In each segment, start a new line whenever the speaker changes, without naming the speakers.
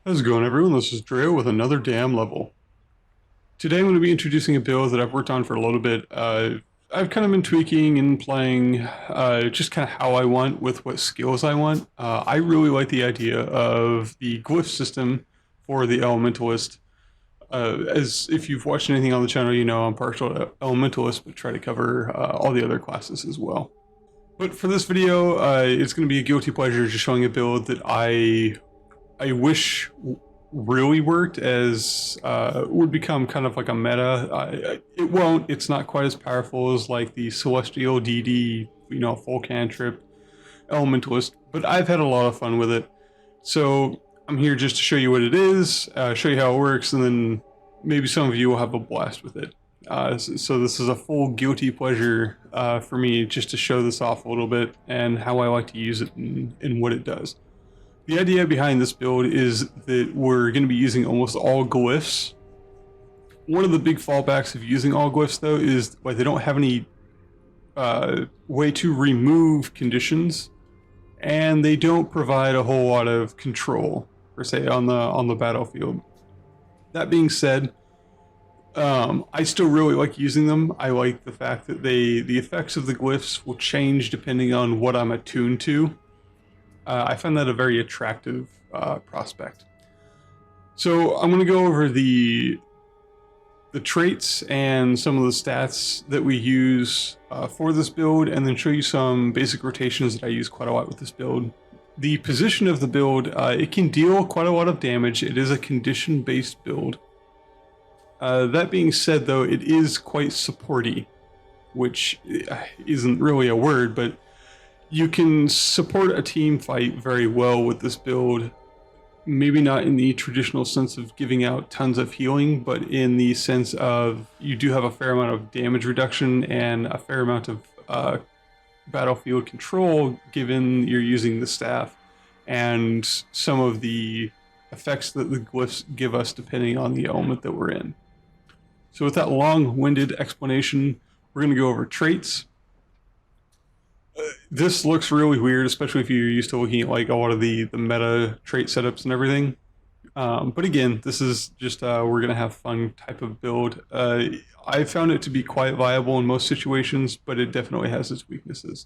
How's it going, everyone? This is Draoi with another damn level. Today I'm going to be introducing a build that I've worked on for a little bit. I've kind of been tweaking and playing just kind of how I want with what skills I want. I really like the idea of the glyph system for the Elementalist. As if you've watched anything on the channel, you know I'm partial to Elementalist, but try to cover all the other classes as well. But for this video, it's going to be a guilty pleasure just showing a build that I wish really worked as would become kind of like a meta. It won't. It's not quite as powerful as like the Celestial DD, full cantrip Elementalist, but I've had a lot of fun with it. So I'm here just to show you what it is, show you how it works, and then maybe some of you will have a blast with it. So this is a full guilty pleasure for me just to show this off a little bit and how I like to use it and what it does. The idea behind this build is that we're going to be using almost all glyphs. One of the big fallbacks of using all glyphs, though, is like they don't have any way to remove conditions, and they don't provide a whole lot of control per se on the battlefield. That being said, I still really like using them. I like the fact that the effects of the glyphs will change depending on what I'm attuned to. I find that a very attractive prospect. So I'm going to go over the traits and some of the stats that we use for this build, and then show you some basic rotations that I use quite a lot with this build. The position of the build, it can deal quite a lot of damage. It is a condition-based build. That being said, though, it is quite supporty, which isn't really a word, but you can support a team fight very well with this build. Maybe not in the traditional sense of giving out tons of healing, but in the sense of you do have a fair amount of damage reduction and a fair amount of battlefield control given you're using the staff, and some of the effects that the glyphs give us depending on the element that we're in. So with that long-winded explanation, we're going to go over traits. This looks really weird, especially if you're used to looking at like a lot of the meta trait setups and everything. But again, this is just we're gonna have fun type of build. I found it to be quite viable in most situations, but it definitely has its weaknesses.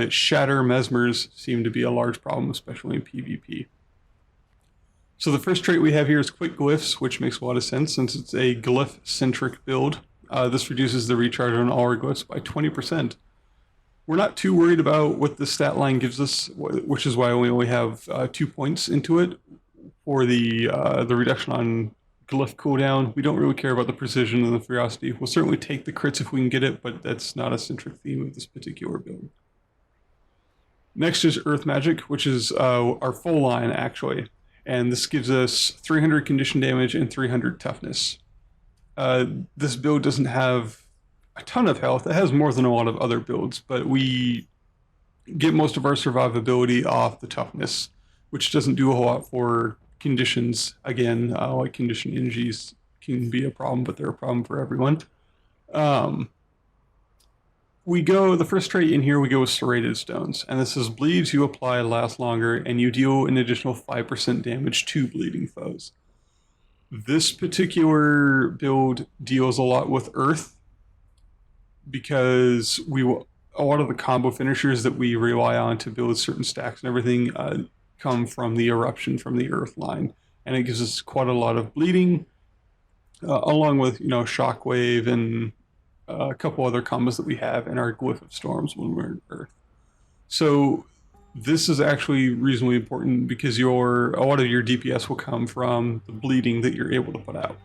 Shatter mesmers seem to be a large problem, especially in PvP. So the first trait we have here is quick glyphs, which makes a lot of sense since it's a glyph-centric build. This reduces the recharge on all our glyphs by 20%. We're not too worried about what the stat line gives us, which is why we only have 2 points into it for the reduction on glyph cooldown. We don't really care about the precision and the ferocity. We'll certainly take the crits if we can get it, but that's not a centric theme of this particular build. Next is Earth Magic, which is our full line actually, and this gives us 300 condition damage and 300 toughness. This build doesn't have a ton of health. It has more than a lot of other builds, but we get most of our survivability off the toughness, which doesn't do a whole lot for conditions. Again, like condition energies can be a problem, but they're a problem for everyone. The first trait in here, we go with Serrated Stones, and this is bleeds you apply last longer, and you deal an additional 5% damage to bleeding foes. This particular build deals a lot with Earth, because a lot of the combo finishers that we rely on to build certain stacks and everything come from the eruption from the Earth line, and it gives us quite a lot of bleeding, along with shockwave and a couple other combos that we have in our Glyph of Storms when we're in Earth. So this is actually reasonably important because a lot of your DPS will come from the bleeding that you're able to put out.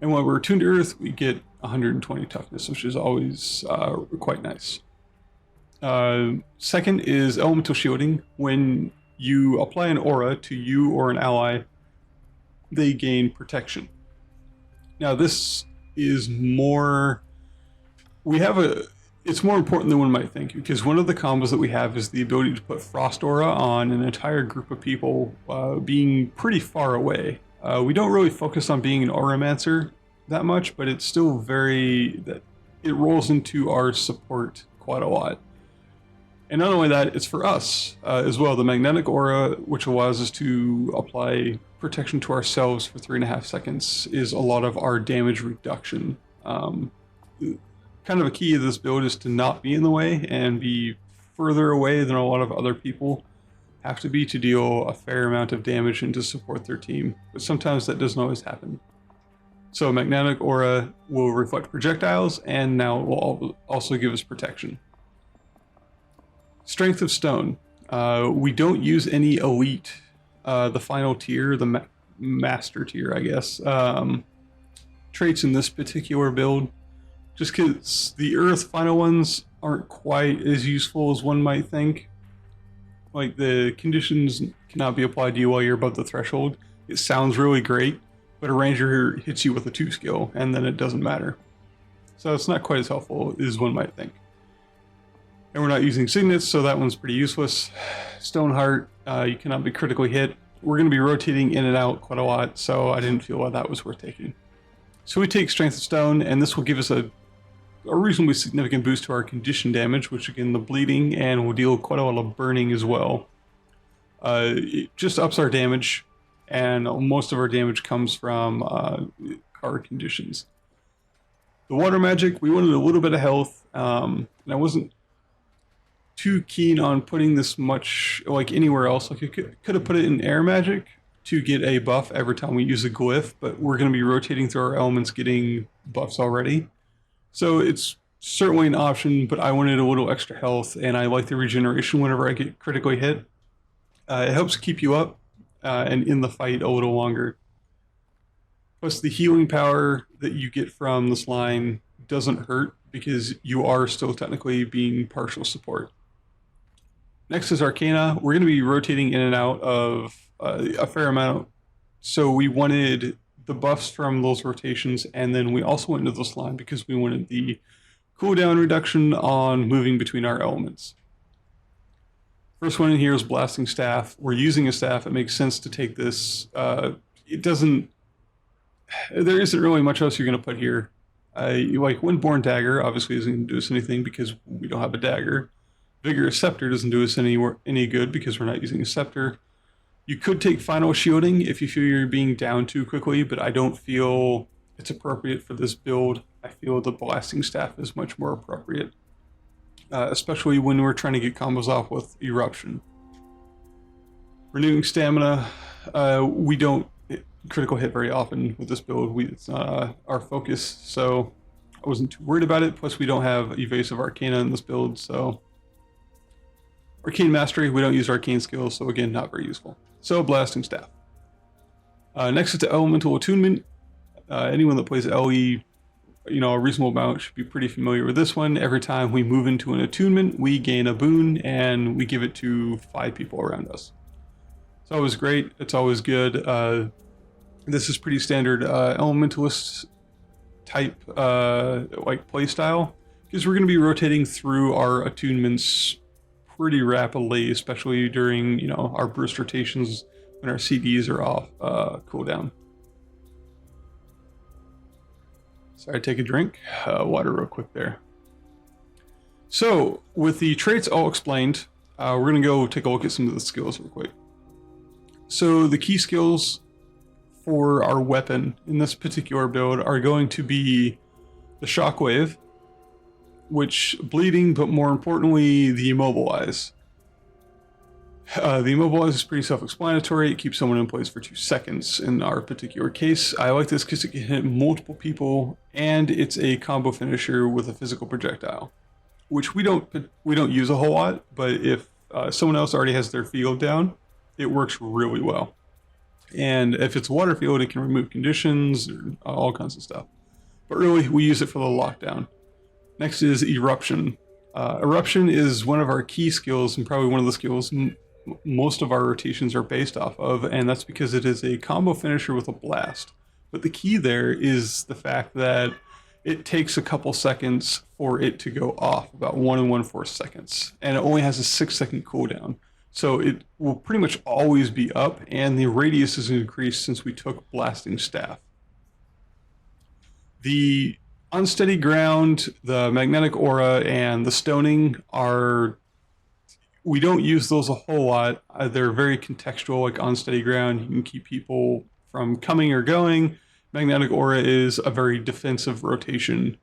And when we're attuned to Earth, we get 120 toughness, which is always quite nice. Second is Elemental Shielding. When you apply an aura to you or an ally, they gain protection. Now this is more... It's more important than one might think, because one of the combos that we have is the ability to put Frost Aura on an entire group of people being pretty far away. We don't really focus on being an Auramancer that much, but it's still it rolls into our support quite a lot. And not only that, it's for us as well. The magnetic aura, which allows us to apply protection to ourselves for 3.5 seconds, is a lot of our damage reduction. Kind of a key of this build is to not be in the way and be further away than a lot of other people have to be to deal a fair amount of damage and to support their team. But sometimes that doesn't always happen. So magnetic aura will reflect projectiles, and now it will also give us protection. Strength of Stone. We don't use any elite, the final tier, the master tier, I guess, traits in this particular build, just because the earth final ones aren't quite as useful as one might think. Like, the conditions cannot be applied to you while you're above the threshold. It sounds really great, but a ranger hits you with a 2 skill, and then it doesn't matter. So it's not quite as helpful as one might think. And we're not using signets, so that one's pretty useless. Stoneheart, you cannot be critically hit. We're going to be rotating in and out quite a lot, so I didn't feel that was worth taking. So we take Strength of Stone, and this will give us a reasonably significant boost to our condition damage, which again, the bleeding, and will deal quite a lot of burning as well. It just ups our damage, and most of our damage comes from our conditions. The water magic, we wanted a little bit of health, and I wasn't too keen on putting this much like anywhere else. Like, you could have put it in air magic to get a buff every time we use a glyph, but we're going to be rotating through our elements getting buffs already. So it's certainly an option, but I wanted a little extra health, and I like the regeneration whenever I get critically hit. It helps keep you up and in the fight a little longer. Plus, the healing power that you get from this line doesn't hurt because you are still technically being partial support. Next is Arcana. We're going to be rotating in and out of a fair amount. So we wanted the buffs from those rotations, and then we also went into this line because we wanted the cooldown reduction on moving between our elements. First one in here is Blasting Staff. We're using a staff. It makes sense to take this. There isn't really much else you're going to put here. Like Windborne Dagger obviously isn't going to do us anything because we don't have a dagger. Vigorous Scepter doesn't do us any good because we're not using a scepter. You could take Final Shielding if you feel you're being down too quickly, but I don't feel it's appropriate for this build. I feel the Blasting Staff is much more appropriate, especially when we're trying to get combos off with Eruption. Renewing Stamina, we don't critical hit very often with this build. It's not our focus, so I wasn't too worried about it. Plus, we don't have Evasive Arcana in this build, so Arcane Mastery, we don't use arcane skills, so again, not very useful. So, Blasting Staff. Next is the Elemental Attunement. Anyone that plays LE, a reasonable amount should be pretty familiar with this one. Every time we move into an attunement, we gain a boon, and we give it to 5 people around us. It's always great. It's always good. This is pretty standard Elementalist type like playstyle, because we're going to be rotating through our attunements pretty rapidly, especially during our burst rotations when our CDs are off cooldown. Sorry, take a drink. Water real quick there. So with the traits all explained, we're going to go take a look at some of the skills real quick. So the key skills for our weapon in this particular build are going to be the Shockwave, which bleeding, but more importantly, the Immobilize. The Immobilize is pretty self-explanatory. It keeps someone in place for 2 seconds in our particular case. I like this because it can hit multiple people, and it's a combo finisher with a physical projectile, which we don't use a whole lot, but if someone else already has their field down, it works really well. And if it's a water field, it can remove conditions, all kinds of stuff. But really, we use it for the lockdown. Next is Eruption. Eruption is one of our key skills, and probably one of the skills most of our rotations are based off of, and that's because it is a combo finisher with a blast. But the key there is the fact that it takes a couple seconds for it to go off, about 1 1/4 seconds, and it only has a 6-second cooldown. So it will pretty much always be up, and the radius is increased since we took Blasting Staff. The Unsteady Ground, the Magnetic Aura, and the Stoning are We don't use those a whole lot. They're very contextual, like on steady ground. You can keep people from coming or going. Magnetic Aura is a very defensive rotation,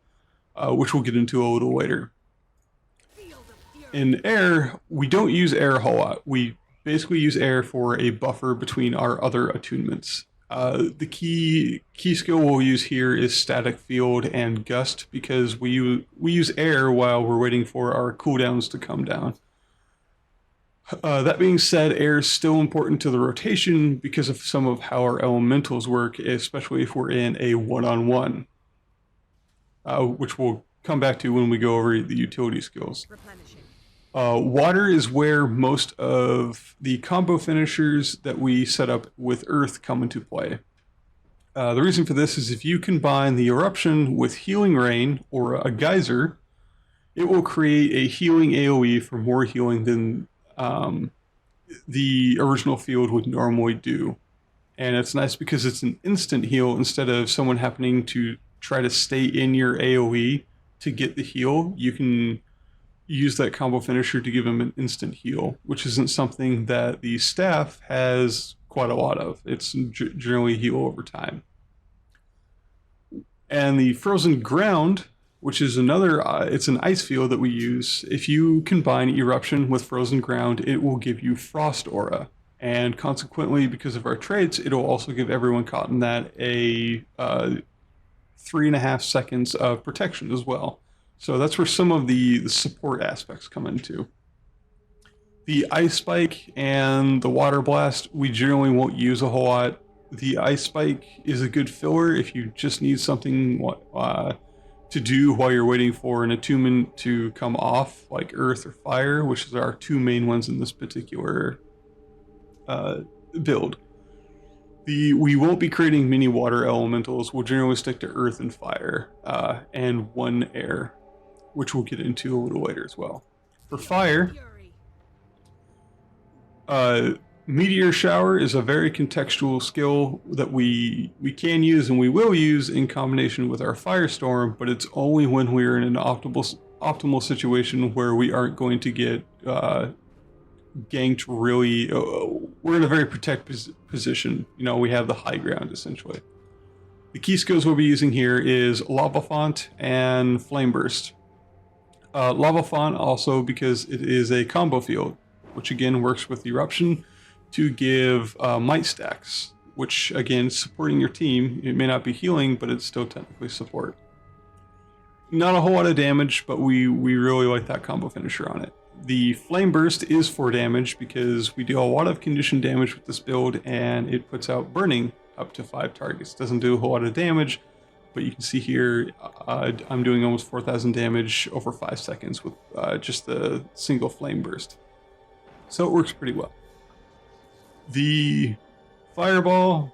which we'll get into a little later. In air, we don't use air a whole lot. We basically use air for a buffer between our other attunements. The key skill we'll use here is Static Field and Gust, because we use air while we're waiting for our cooldowns to come down. That being said, air is still important to the rotation because of some of how our elementals work, especially if we're in a one-on-one, which we'll come back to when we go over the utility skills. Water is where most of the combo finishers that we set up with Earth come into play. The reason for this is if you combine the Eruption with Healing Rain or a Geyser, it will create a healing AoE for more healing than the original field would normally do. And it's nice because it's an instant heal instead of someone happening to try to stay in your AoE to get the heal. You can use that combo finisher to give them an instant heal, which isn't something that the staff has quite a lot of. It's generally heal over time. And the Frozen Ground, which is another, it's an ice field that we use. If you combine Eruption with Frozen Ground, it will give you Frost Aura. And consequently, because of our traits, it'll also give everyone caught in that a 3.5 seconds of protection as well. So that's where some of the support aspects come into. The Ice Spike and the Water Blast, we generally won't use a whole lot. The Ice Spike is a good filler if you just need something to do while you're waiting for an attunement to come off, like Earth or Fire, which is our two main ones in this particular build. We won't be creating mini water elementals. We'll generally stick to Earth and Fire, and one air, which we'll get into a little later as well. For Fire, Meteor Shower is a very contextual skill that we can use and we will use in combination with our Firestorm, but it's only when we're in an optimal situation where we aren't going to get ganked really. We're in a very protected position. You know, we have the high ground essentially. The key skills we'll be using here is Lava Font and Flame Burst. Lava Font also because it is a combo field, which again works with Eruption to give might stacks, which again, supporting your team. It may not be healing, but it's still technically support. Not a whole lot of damage, but we really like that combo finisher on it. The Flame Burst is for damage because we deal a lot of condition damage with this build, and it puts out burning up to 5 targets. Doesn't do a whole lot of damage, but you can see here I'm doing almost 4,000 damage over 5 seconds with just the single Flame Burst. So it works pretty well. The Fireball,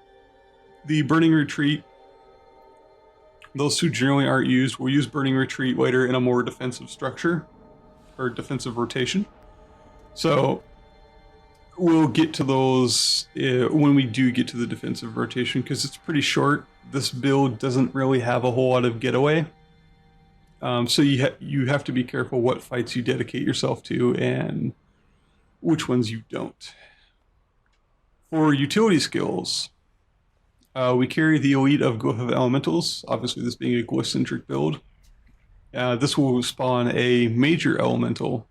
the Burning Retreat, those two generally aren't used. We'll use Burning Retreat later in a more defensive structure, or defensive rotation. So we'll get to those when we do get to the defensive rotation, because it's pretty short. This build doesn't really have a whole lot of getaway. So you have to be careful what fights you dedicate yourself to and which ones you don't. For utility skills, we carry the Elite of Glyph of Elementals, obviously this being a Glyph-centric build. This will spawn a major elemental,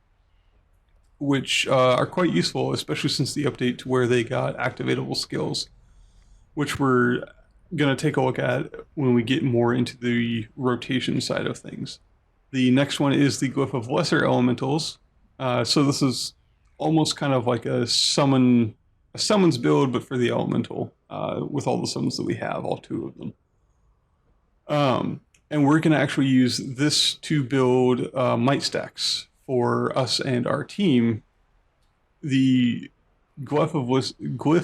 which are quite useful, especially since the update to where they got activatable skills, which we're going to take a look at when we get more into the rotation side of things. The next one is the Glyph of Lesser Elementals. So this is almost kind of like a summons build, but for the elemental, with all the summons that we have, all 2 of them. And we're going to actually use this to build might stacks for us and our team. The Glyph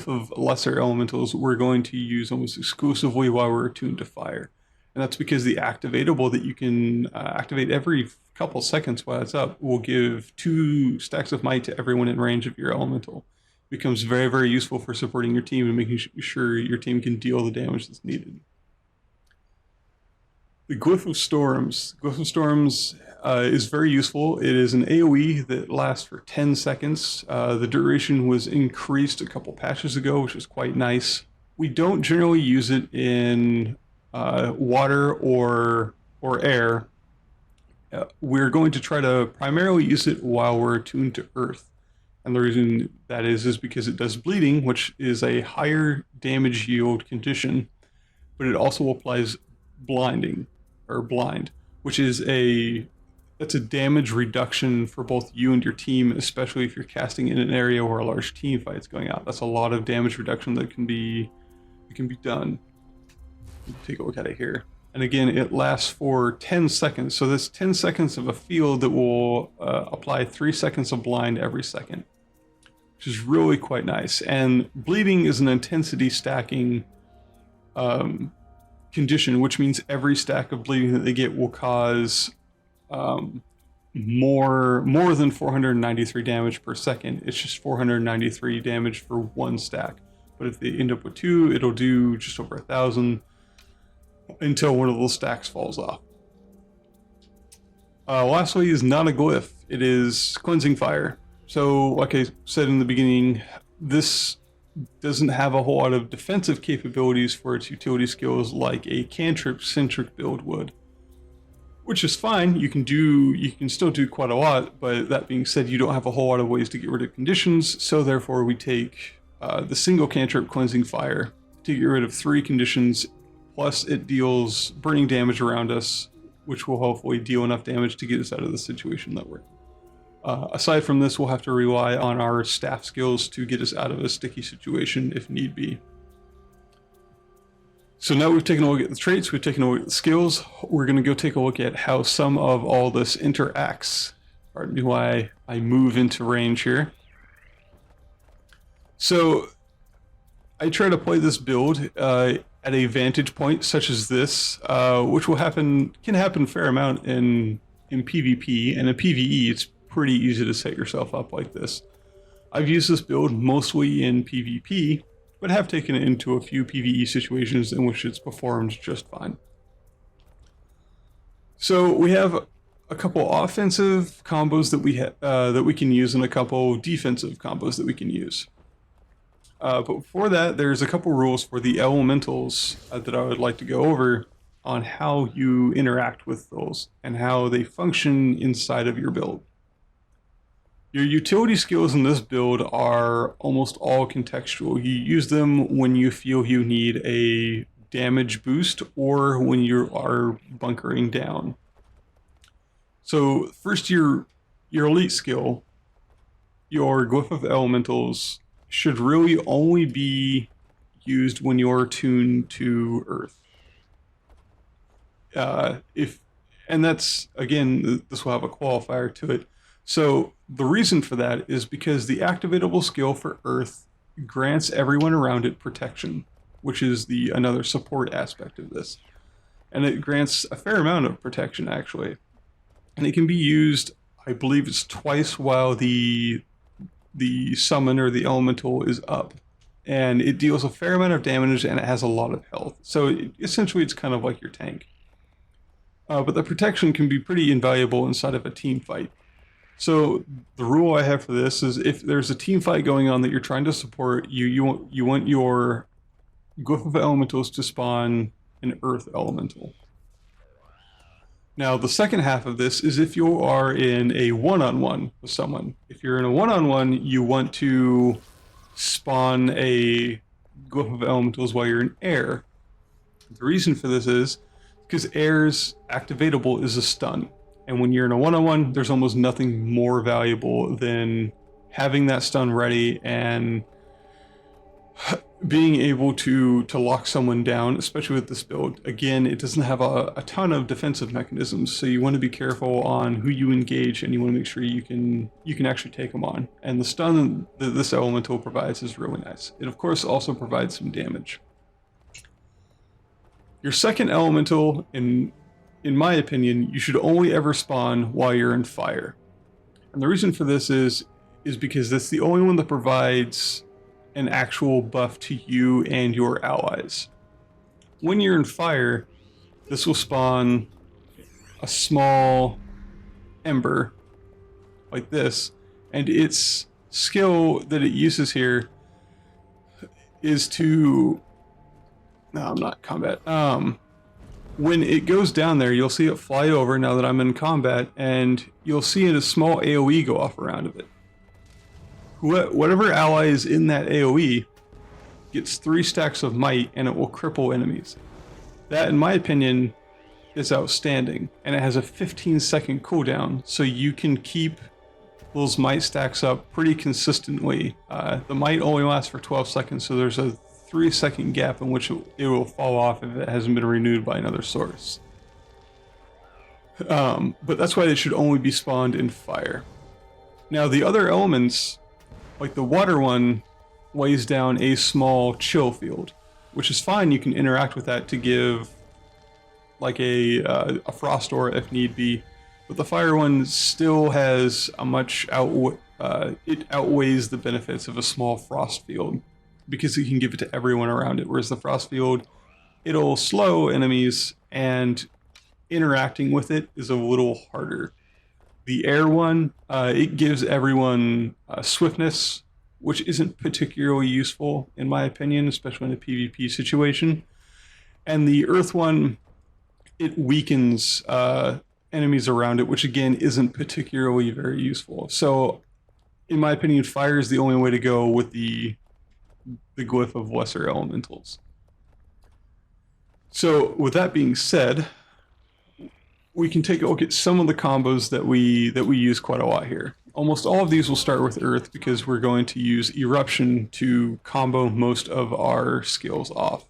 of Lesser Elementals we're going to use almost exclusively while we're attuned to fire. And that's because the activatable that you can activate every couple seconds while it's up will give 2 stacks of might to everyone in range of your elemental. It becomes very, very useful for supporting your team and making sure your team can deal the damage that's needed. The Glyph of Storms. Glyph of Storms is very useful. It is an AoE that lasts for 10 seconds. The duration was increased a couple patches ago, which is quite nice. We don't generally use it in water or air. We're going to try to primarily use it while we're attuned to Earth. And the reason that is because it does bleeding, which is a higher damage yield condition, but it also applies blinding, or blind, which is that's a damage reduction for both you and your team, especially if you're casting in an area where a large team fight's going out. That's a lot of damage reduction that can be done. Take a look at it here. And again, it lasts for 10 seconds. So that's 10 seconds of a field that will apply 3 seconds of blind every second, which is really quite nice. And bleeding is an intensity stacking condition, which means every stack of bleeding that they get will cause more than 493 damage per second. It's just 493 damage for one stack. But if they end up with 2, it'll do just over 1,000 until one of those stacks falls off. Lastly is not a glyph. It is Cleansing Fire. So like I said in the beginning, this doesn't have a whole lot of defensive capabilities for its utility skills like a cantrip-centric build would. Which is fine, you can still do quite a lot, but that being said, you don't have a whole lot of ways to get rid of conditions, so therefore we take the single cantrip Cleansing Fire to get rid of 3 conditions, plus it deals burning damage around us, which will hopefully deal enough damage to get us out of the situation that we're in. Aside from this, we'll have to rely on our staff skills to get us out of a sticky situation if need be. So now we've taken a look at the traits, we've taken a look at the skills, we're going to go take a look at how some of all this interacts. Pardon me while I move into range here. So I try to play this build at a vantage point such as this, which can happen a fair amount in PvP, and in PvE it's pretty easy to set yourself up like this. I've used this build mostly in PvP, but have taken it into a few PvE situations in which it's performed just fine. So we have a couple offensive combos that we can use and a couple defensive combos that we can use. But before that, there's a couple rules for the elementals that I would like to go over on how you interact with those and how they function inside of your build. Your utility skills in this build are almost all contextual. You use them when you feel you need a damage boost or when you are bunkering down. So first, your elite skill, your Glyph of Elementals, should really only be used when you're tuned to Earth. And that's, again, this will have a qualifier to it. So the reason for that is because the activatable skill for Earth grants everyone around it protection, which is another support aspect of this. And it grants a fair amount of protection, actually. And it can be used, I believe it's twice while the summon or the elemental is up. And it deals a fair amount of damage and it has a lot of health. So essentially it's kind of like your tank. But the protection can be pretty invaluable inside of a team fight. So the rule I have for this is if there's a team fight going on that you're trying to support, you want your Glyph of Elementals to spawn an Earth Elemental. Now the second half of this is if you are in a one-on-one with someone. If you're in a one-on-one, you want to spawn a Glyph of Elementals while you're in air. The reason for this is because air's activatable is a stun. And when you're in a one-on-one, there's almost nothing more valuable than having that stun ready and being able to lock someone down, especially with this build. Again, it doesn't have a ton of defensive mechanisms, so you want to be careful on who you engage, and you want to make sure you can actually take them on. And the stun that this elemental provides is really nice. It, of course, also provides some damage. Your second elemental, in my opinion, you should only ever spawn while you're in fire. And the reason for this is because that's the only one that provides an actual buff to you and your allies. When you're in fire, this will spawn a small ember like this, and its skill that it uses here is to... No, I'm not combat. When it goes down there, you'll see it fly over now that I'm in combat, and you'll see a small AoE go off around of it. Whatever ally is in that AoE gets 3 stacks of might, and it will cripple enemies. That, in my opinion, is outstanding, and it has a 15-second cooldown, so you can keep those might stacks up pretty consistently. The might only lasts for 12 seconds, so there's a 3-second gap in which it will fall off if it hasn't been renewed by another source. But that's why it should only be spawned in fire. Now the other elements, like the water one, lays down a small chill field, which is fine. You can interact with that to give like a frost aura if need be, but the fire one still has a much it outweighs the benefits of a small frost field, because you can give it to everyone around it, whereas the frost field, it'll slow enemies, and interacting with it is a little harder. The air one, it gives everyone swiftness, which isn't particularly useful in my opinion, especially in a PvP situation. And the earth one, it weakens enemies around it, which again isn't particularly very useful. So in my opinion, fire is the only way to go with the glyph of lesser elementals. So with that being said, we can take a look at some of the combos that we use quite a lot here. Almost all of these will start with earth because we're going to use eruption to combo most of our skills off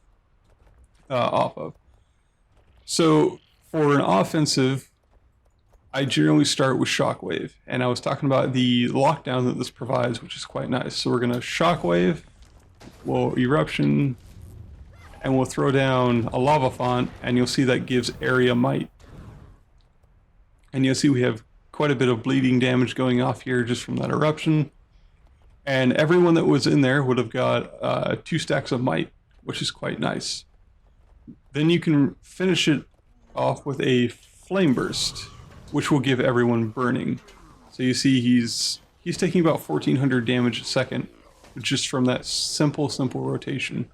of. So for an offensive, I generally start with shockwave, and I was talking about the lockdown that this provides, which is quite nice. So we're going to shockwave, we'll eruption, and we'll throw down a lava font, and you'll see that gives area might. And you'll see we have quite a bit of bleeding damage going off here just from that eruption. And everyone that was in there would have got 2 stacks of might, which is quite nice. Then you can finish it off with a flame burst, which will give everyone burning. So you see he's taking about 1400 damage a second, just from that simple rotation.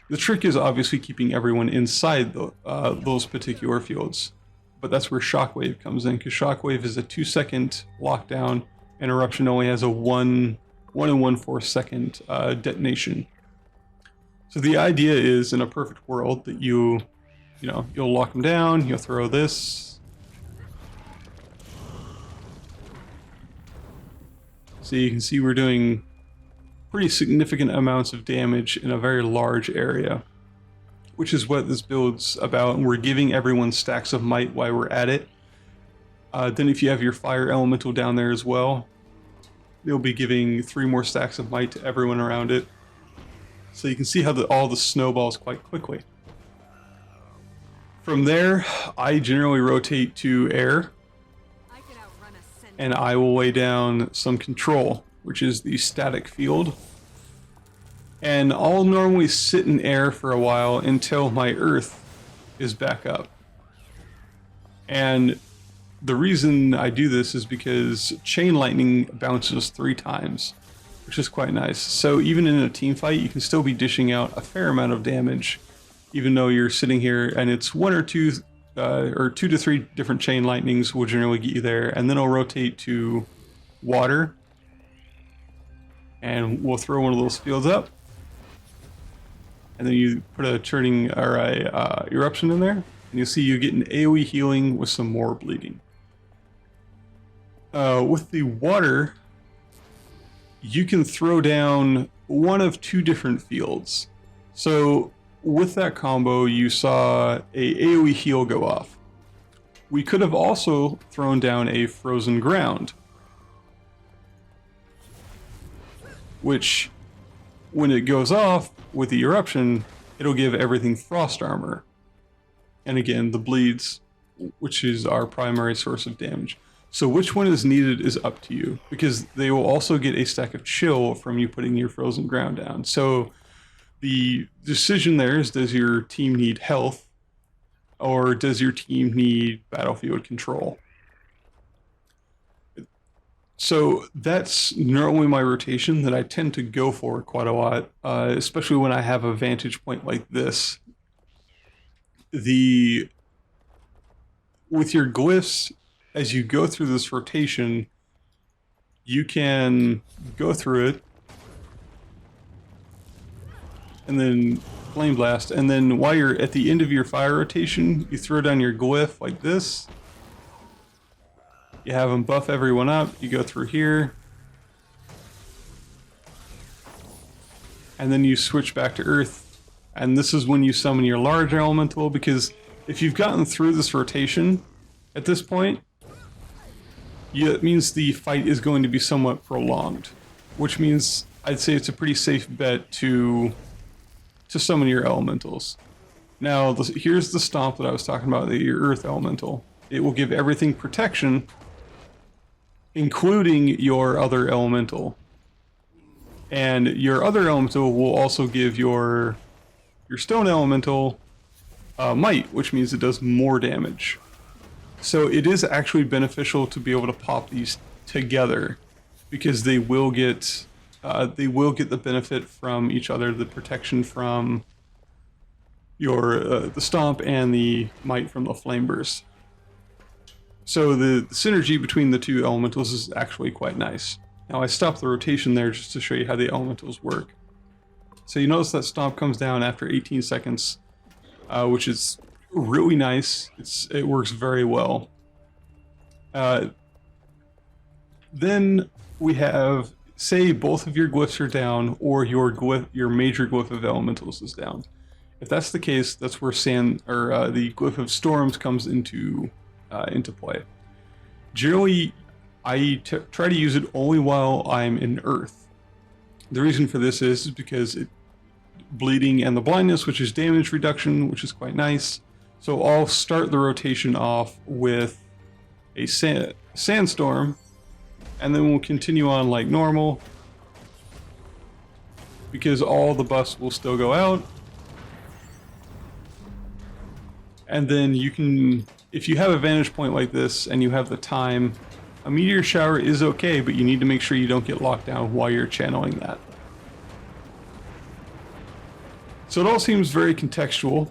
The trick is obviously keeping everyone inside those particular fields, but that's where shockwave comes in, because shockwave is a 2-second lockdown, and eruption only has a 1 1/4 second detonation. So the idea is, in a perfect world, that you'll lock them down, you'll throw this. So you can see we're doing pretty significant amounts of damage in a very large area, which is what this build's about, and we're giving everyone stacks of might while we're at it. Then if you have your fire elemental down there as well, they'll be giving 3 more stacks of might to everyone around it. So you can see how all the snowballs quite quickly. From there, I generally rotate to air, and I will lay down some control, which is the static field. And I'll normally sit in air for a while until my earth is back up. And the reason I do this is because chain lightning bounces 3 times, which is quite nice. So even in a team fight, you can still be dishing out a fair amount of damage, even though you're sitting here, and it's 1 or 2 or 2 to 3 different chain lightnings will generally get you there. And then I'll rotate to water, and we'll throw one of those fields up, and then you put a churning or a eruption in there, and you'll see you get an AoE healing with some more bleeding. With the water, you can throw down one of 2 different fields. So with that combo, you saw a AoE heal go off. We could have also thrown down a frozen ground, which, when it goes off with the eruption, it'll give everything frost armor. And again, the bleeds, which is our primary source of damage. So which one is needed is up to you, because they will also get a stack of chill from you putting your frozen ground down. So the decision there is, does your team need health? or does your team need battlefield control? So that's normally my rotation that I tend to go for quite a lot, especially when I have a vantage point like this. With your glyphs, as you go through this rotation, you can go through it and then flame blast, and then while you're at the end of your fire rotation, you throw down your glyph like this. You have them buff everyone up, you go through here, and then you switch back to earth, and this is when you summon your large elemental, because if you've gotten through this rotation at this point, it means the fight is going to be somewhat prolonged, which means I'd say it's a pretty safe bet to summon your elementals. Now, here's the stomp that I was talking about, your earth elemental. It will give everything protection, including your other elemental. And your other elemental will also give your stone elemental might, which means it does more damage. So it is actually beneficial to be able to pop these together, because they will get the benefit from each other, the protection from your the stomp and the might from the flame burst. So the synergy between the two elementals is actually quite nice. Now I stopped the rotation there just to show you how the elementals work. So you notice that stomp comes down after 18 seconds, which is really nice. It works very well. Then we have, say both of your glyphs are down, or your major glyph of elementals is down. If that's the case, that's where the glyph of storms comes into play. Generally, I try to use it only while I'm in earth. The reason for this is because bleeding and the blindness, which is damage reduction, which is quite nice. So I'll start the rotation off with a sandstorm, and then we'll continue on like normal, because all the buffs will still go out. And then you can, if you have a vantage point like this and you have the time, a meteor shower is okay, but you need to make sure you don't get locked down while you're channeling that. So it all seems very contextual.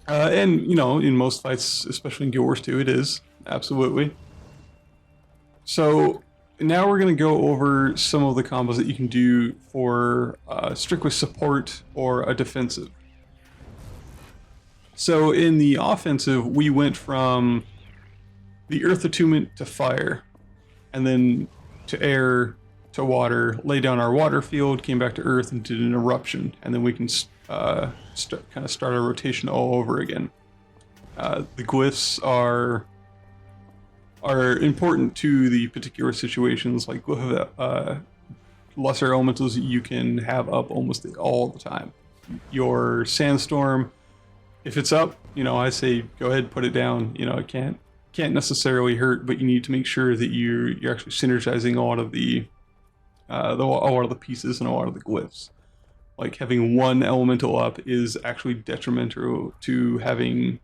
And, you know, in most fights, especially in Guild Wars 2, it is. Absolutely. So now we're going to go over some of the combos that you can do for strictly support or a defensive. So in the offensive, we went from the earth attunement to fire, and then to air, to water, lay down our water field, came back to earth and did an eruption, and then we can kind of start our rotation all over again. The glyphs are important to the particular situations, like lesser elementals you can have up almost all the time. Your sandstorm, if it's up, you know, I say go ahead, put it down. You know, it can't necessarily hurt, but you need to make sure that you're actually synergizing a lot of the pieces and a lot of the glyphs. Like having one elemental up is actually detrimental to having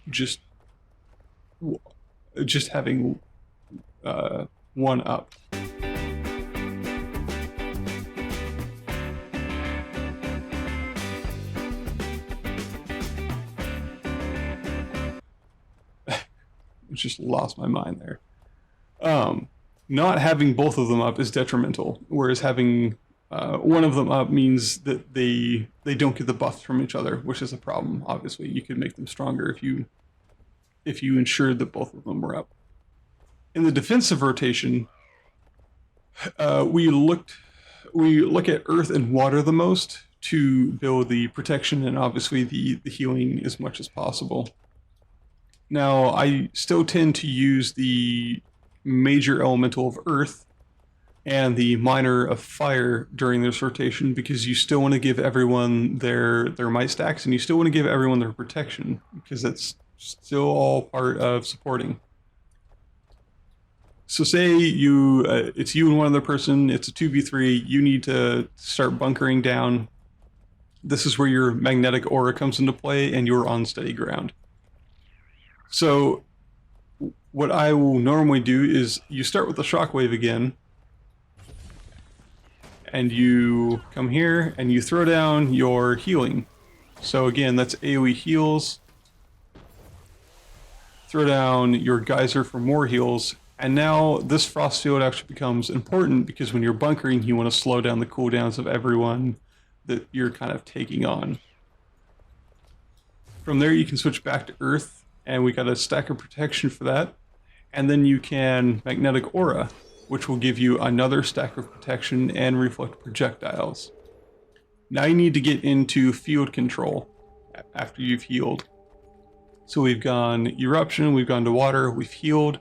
just having one up. Just lost my mind there. Not having both of them up is detrimental, whereas having one of them up means that they don't get the buffs from each other, which is a problem. Obviously, you could make them stronger if you ensured that both of them were up. In the defensive rotation, we look at earth and water the most to build the protection and obviously the healing as much as possible. Now, I still tend to use the major elemental of earth and the minor of fire during this rotation, because you still want to give everyone their might stacks, and you still want to give everyone their protection, because that's still all part of supporting. So say it's you and one other person, it's a 2v3, you need to start bunkering down. This is where your magnetic aura comes into play and you're on steady ground. So what I will normally do is you start with the shockwave again, and you come here and you throw down your healing. So again, that's AoE heals. Throw down your geyser for more heals, and now this frost field actually becomes important because when you're bunkering, you want to slow down the cooldowns of everyone that you're kind of taking on. From there, you can switch back to Earth, and we got a stack of protection for that. And then you can magnetic aura, which will give you another stack of protection and reflect projectiles. Now you need to get into field control after you've healed. So we've gone eruption, we've gone to water, we've healed,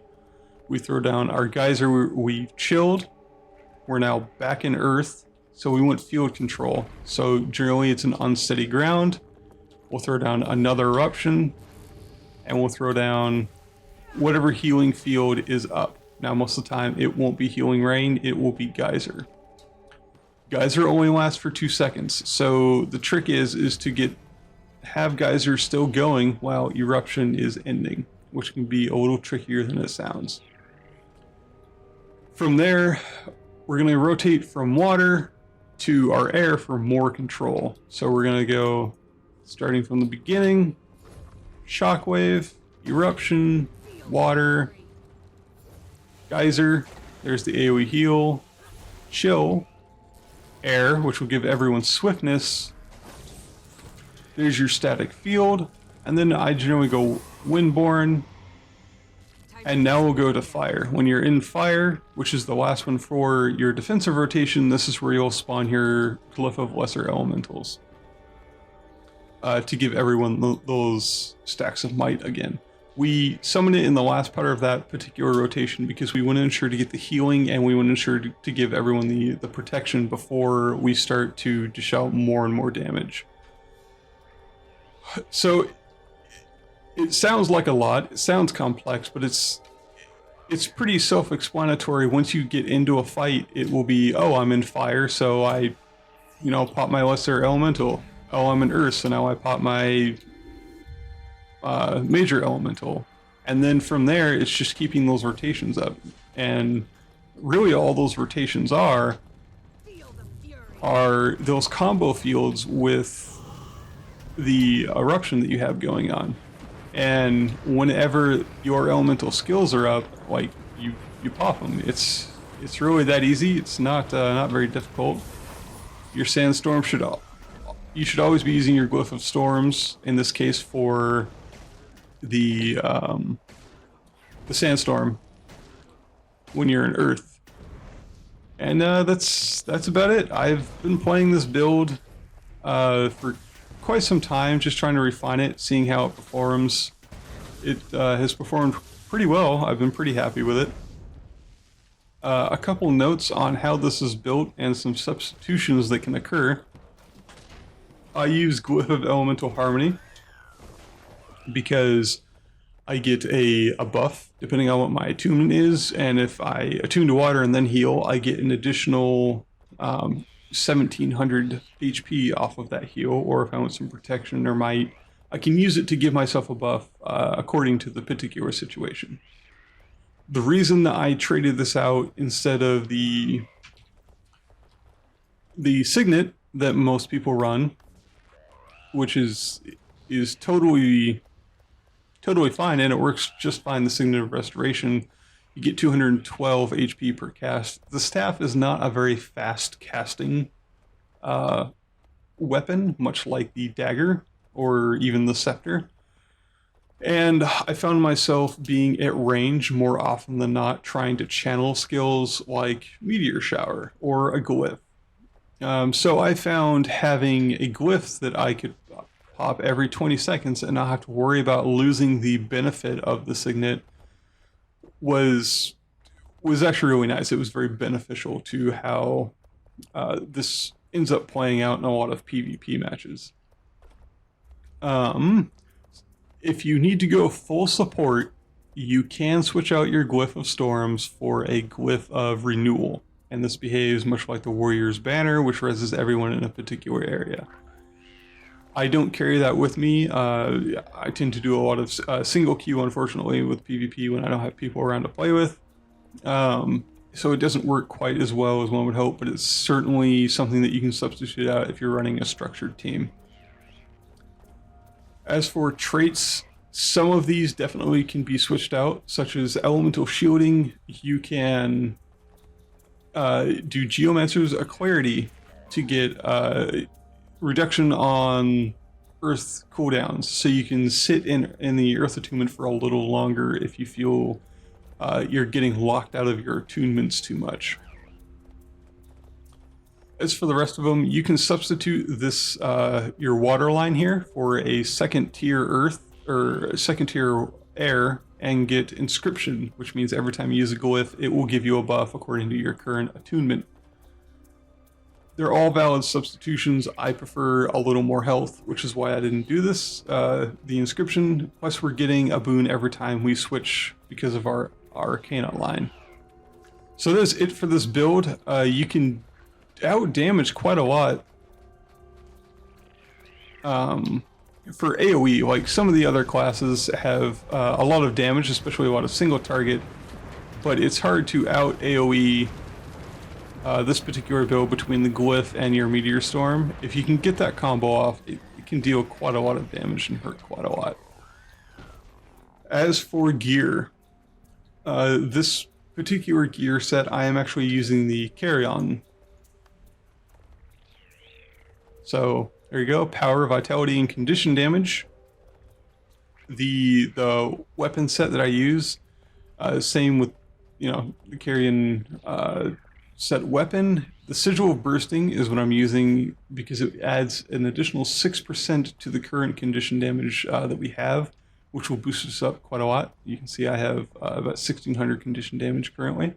we throw down our geyser, we've chilled, we're now back in Earth, so we want field control. So generally it's an unsteady ground, we'll throw down another eruption, and we'll throw down whatever healing field is up. Now most of the time it won't be healing rain, it will be geyser. Geyser only lasts for 2 seconds, so the trick is to have geyser still going while eruption is ending, which can be a little trickier than it sounds. From there, we're going to rotate from water to our air for more control. So we're going to go starting from the beginning, shockwave, eruption, water, geyser, there's the AoE heal, chill, air, which will give everyone swiftness. There's your static field, and then I generally go windborne, and now we'll go to fire. When you're in fire, which is the last one for your defensive rotation, this is where you'll spawn your Glyph of Lesser Elementals to give everyone those stacks of might again. We summon it in the last part of that particular rotation because we want to ensure to get the healing, and we want to ensure to give everyone the protection before we start to dish out more and more damage. So it sounds like a lot, it sounds complex, but it's pretty self-explanatory. Once you get into a fight, it will be, oh, I'm in fire, so I, pop my lesser elemental. Oh, I'm in earth, so now I pop my major elemental. And then from there, it's just keeping those rotations up. And really all those rotations are those combo fields with the eruption that you have going on. And whenever your elemental skills are up, like you pop them. It's really that easy. It's not very difficult. Your sandstorm you should always be using your Glyph of Storms, in this case for the sandstorm when you're in Earth. And that's about it. I've been playing this build for quite some time, just trying to refine it, seeing how it performs. It has performed pretty well. I've been pretty happy with it. A couple notes on how this is built and some substitutions that can occur. I use Glyph of Elemental Harmony because I get a buff depending on what my attunement is, and if I attune to water and then heal, I get an additional 1700 HP off of that heal, or if I want some protection or might, I can use it to give myself a buff according to the particular situation. The reason that I traded this out instead of the Signet that most people run, which is totally fine, and it works just fine, the Signet of Restoration, you get 212 HP per cast. The staff is not a very fast casting weapon, much like the dagger or even the scepter. And I found myself being at range more often than not, trying to channel skills like Meteor Shower or a Glyph. So I found having a Glyph that I could pop every 20 seconds and not have to worry about losing the benefit of the Signet was actually really nice. It was very beneficial to how this ends up playing out in a lot of PvP matches. If you need to go full support, you can switch out your Glyph of Storms for a Glyph of Renewal, and this behaves much like the Warrior's Banner, which reses everyone in a particular area. I don't carry that with me. I tend to do a lot of single queue, unfortunately, with PvP when I don't have people around to play with. So it doesn't work quite as well as one would hope, but it's certainly something that you can substitute out if you're running a structured team. As for traits, some of these definitely can be switched out, such as elemental shielding. You can do Geomancer's Clarity to get reduction on Earth cooldowns, so you can sit in the Earth attunement for a little longer if you feel you're getting locked out of your attunements too much. As for the rest of them, you can substitute this your water line here for a second tier Earth or second tier air and get inscription, which means every time you use a glyph, it will give you a buff according to your current attunement. They're all valid substitutions. I prefer a little more health, which is why I didn't do this. The inscription, plus we're getting a boon every time we switch because of our Arcana line. So that's it for this build. You can out damage quite a lot for AoE. Like some of the other classes have a lot of damage, especially a lot of single target, but it's hard to out AoE this particular build between the Glyph and your Meteor Storm. If you can get that combo off, it can deal quite a lot of damage and hurt quite a lot. As for gear, this particular gear set, I am actually using the carry-on. So there you go, power, vitality, and condition damage. The weapon set that I use, same with the carry-on set weapon. The Sigil of Bursting is what I'm using because it adds an additional 6% to the current condition damage that we have, which will boost us up quite a lot. You can see I have about 1600 condition damage currently.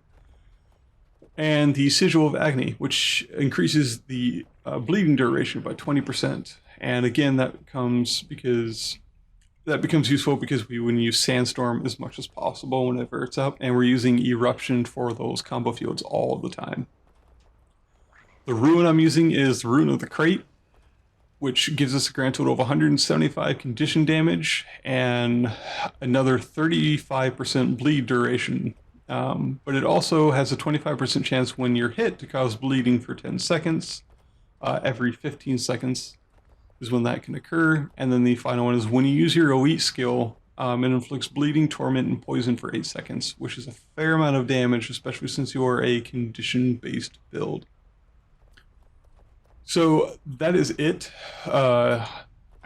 And the Sigil of Agony, which increases the bleeding duration by 20%. And again, that becomes useful because we want to use Sandstorm as much as possible whenever it's up, and we're using Eruption for those combo fields all the time. The rune I'm using is the Rune of the Crate, which gives us a grand total of 175 condition damage and another 35% bleed duration. But it also has a 25% chance when you're hit to cause bleeding for 10 seconds. Every 15 seconds is when that can occur. And then the final one is when you use your elite skill, it inflicts bleeding, torment, and poison for 8 seconds, which is a fair amount of damage, especially since you're a condition-based build. So that is it. I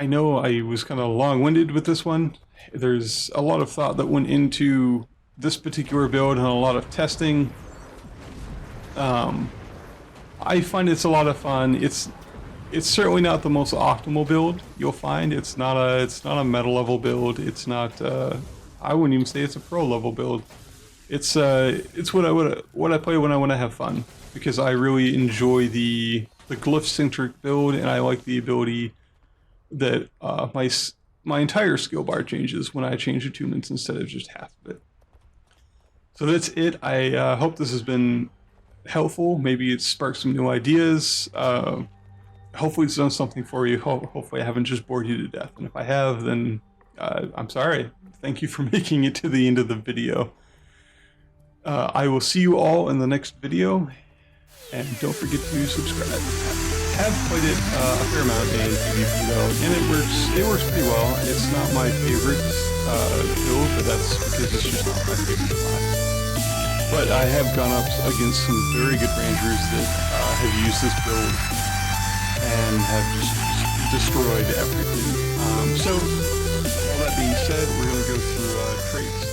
know I was kind of long-winded with this one. There's a lot of thought that went into this particular build and a lot of testing. I find it's a lot of fun. It's certainly not the most optimal build you'll find. It's not a meta level build. It's not I wouldn't even say it's a pro level build. It's what I play when I want to have fun, because I really enjoy the glyph centric build, and I like the ability that my entire skill bar changes when I change attunements instead of just half of it. So that's it. I hope this has been helpful. Maybe it sparked some new ideas. Hopefully it's done something for you. Hopefully I haven't just bored you to death. And if I have, then I'm sorry. Thank you for making it to the end of the video. I will see you all in the next video. And don't forget to subscribe. Have played it a fair amount in PvP though, and it works pretty well. It's not my favorite build, but that's because it's just not my favorite class. But I have gone up against some very good rangers that have used this build and have just destroyed everything. So all that being said, we're going to go through traits.